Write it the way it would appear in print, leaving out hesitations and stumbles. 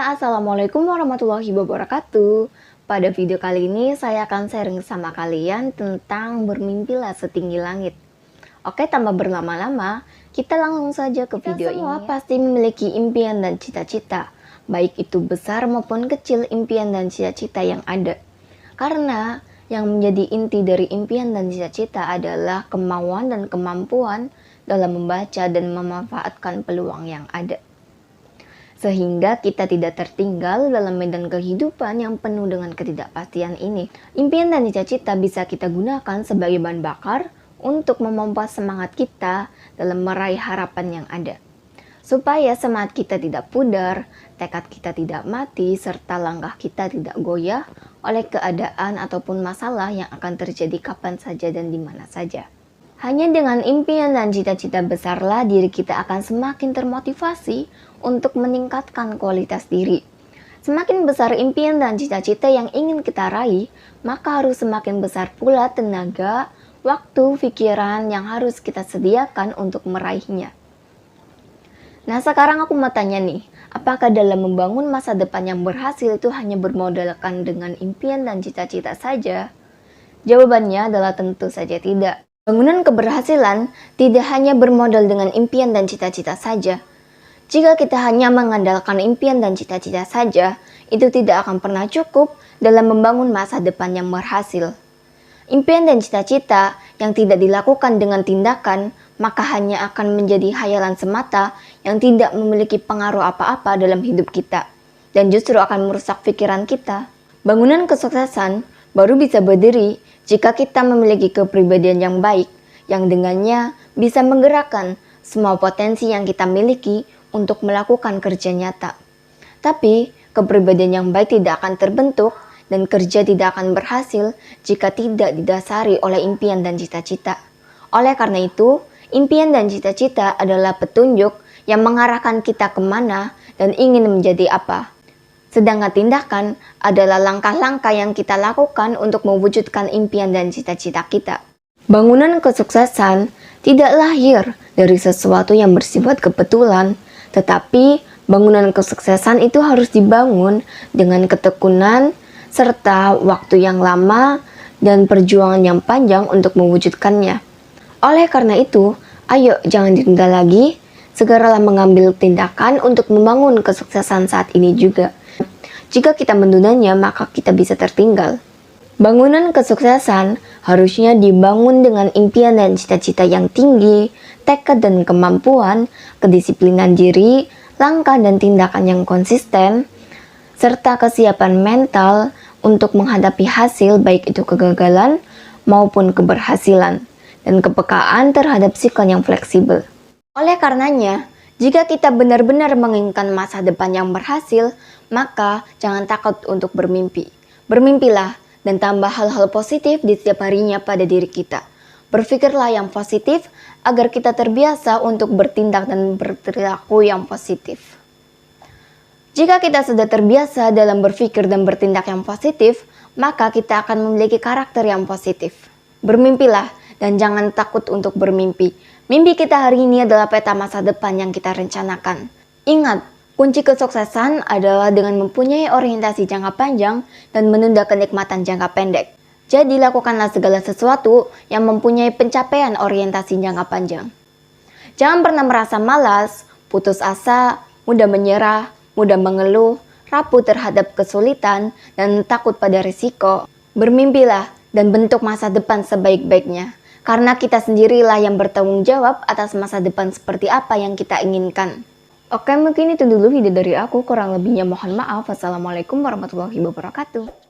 semuanya, Assalamualaikum warahmatullahi wabarakatuh. Pada video kali ini saya akan sharing sama kalian tentang bermimpilah setinggi langit. Oke, tanpa berlama-lama, kita langsung saja ke video ini. Kita semua pasti memiliki impian dan cita-cita, baik itu besar maupun kecil impian dan cita-cita yang ada. Karena yang menjadi inti dari impian dan cita-cita adalah kemauan dan kemampuan dalam membaca dan memanfaatkan peluang yang ada. Sehingga kita tidak tertinggal dalam medan kehidupan yang penuh dengan ketidakpastian ini. Impian dan cita-cita bisa kita gunakan sebagai bahan bakar untuk memompa semangat kita dalam meraih harapan yang ada. Supaya semangat kita tidak pudar, tekad kita tidak mati, serta langkah kita tidak goyah oleh keadaan ataupun masalah yang akan terjadi kapan saja dan di mana saja. Hanya dengan impian dan cita-cita besarlah diri kita akan semakin termotivasi untuk meningkatkan kualitas diri. Semakin besar impian dan cita-cita yang ingin kita raih, maka harus semakin besar pula tenaga, waktu, pikiran yang harus kita sediakan untuk meraihnya. Nah, sekarang aku mau tanya nih, apakah dalam membangun masa depan yang berhasil itu hanya bermodalkan dengan impian dan cita-cita saja? Jawabannya adalah tentu saja tidak. Bangunan keberhasilan tidak hanya bermodal dengan impian dan cita-cita saja. Jika kita hanya mengandalkan impian dan cita-cita saja, itu tidak akan pernah cukup dalam membangun masa depan yang berhasil. Impian dan cita-cita yang tidak dilakukan dengan tindakan, maka hanya akan menjadi khayalan semata yang tidak memiliki pengaruh apa-apa dalam hidup kita, dan justru akan merusak pikiran kita. Bangunan kesuksesan baru bisa berdiri jika kita memiliki kepribadian yang baik, yang dengannya bisa menggerakkan semua potensi yang kita miliki untuk melakukan kerja nyata. Tapi, kepribadian yang baik tidak akan terbentuk dan kerja tidak akan berhasil jika tidak didasari oleh impian dan cita-cita. Oleh karena itu, impian dan cita-cita adalah petunjuk yang mengarahkan kita kemana dan ingin menjadi apa. Sedangkan tindakan adalah langkah-langkah yang kita lakukan untuk mewujudkan impian dan cita-cita kita. Bangunan kesuksesan tidak lahir dari sesuatu yang bersifat kebetulan, tetapi bangunan kesuksesan itu harus dibangun dengan ketekunan serta waktu yang lama dan perjuangan yang panjang untuk mewujudkannya. Oleh karena itu, ayo jangan ditunda lagi, segeralah mengambil tindakan untuk membangun kesuksesan saat ini juga. Jika kita menundanya, maka kita bisa tertinggal. Bangunan kesuksesan harusnya dibangun dengan impian dan cita-cita yang tinggi, tekad dan kemampuan, kedisiplinan diri, langkah dan tindakan yang konsisten, serta kesiapan mental untuk menghadapi hasil baik itu kegagalan maupun keberhasilan, dan kepekaan terhadap sikon yang fleksibel. Oleh karenanya, jika kita benar-benar menginginkan masa depan yang berhasil, maka jangan takut untuk bermimpi. Bermimpilah dan tambah hal-hal positif di setiap harinya pada diri kita. Berpikirlah yang positif agar kita terbiasa untuk bertindak dan berperilaku yang positif. Jika kita sudah terbiasa dalam berpikir dan bertindak yang positif, maka kita akan memiliki karakter yang positif. Bermimpilah dan jangan takut untuk bermimpi. Mimpi kita hari ini adalah peta masa depan yang kita rencanakan. Ingat, kunci kesuksesan adalah dengan mempunyai orientasi jangka panjang dan menunda kenikmatan jangka pendek. Jadi lakukanlah segala sesuatu yang mempunyai pencapaian orientasi jangka panjang. Jangan pernah merasa malas, putus asa, mudah menyerah, mudah mengeluh, rapuh terhadap kesulitan, dan takut pada risiko. Bermimpilah dan bentuk masa depan sebaik-baiknya. Karena kita sendirilah yang bertanggung jawab atas masa depan seperti apa yang kita inginkan. Oke, mungkin itu dulu video dari aku. Kurang lebihnya mohon maaf. Wassalamualaikum warahmatullahi wabarakatuh.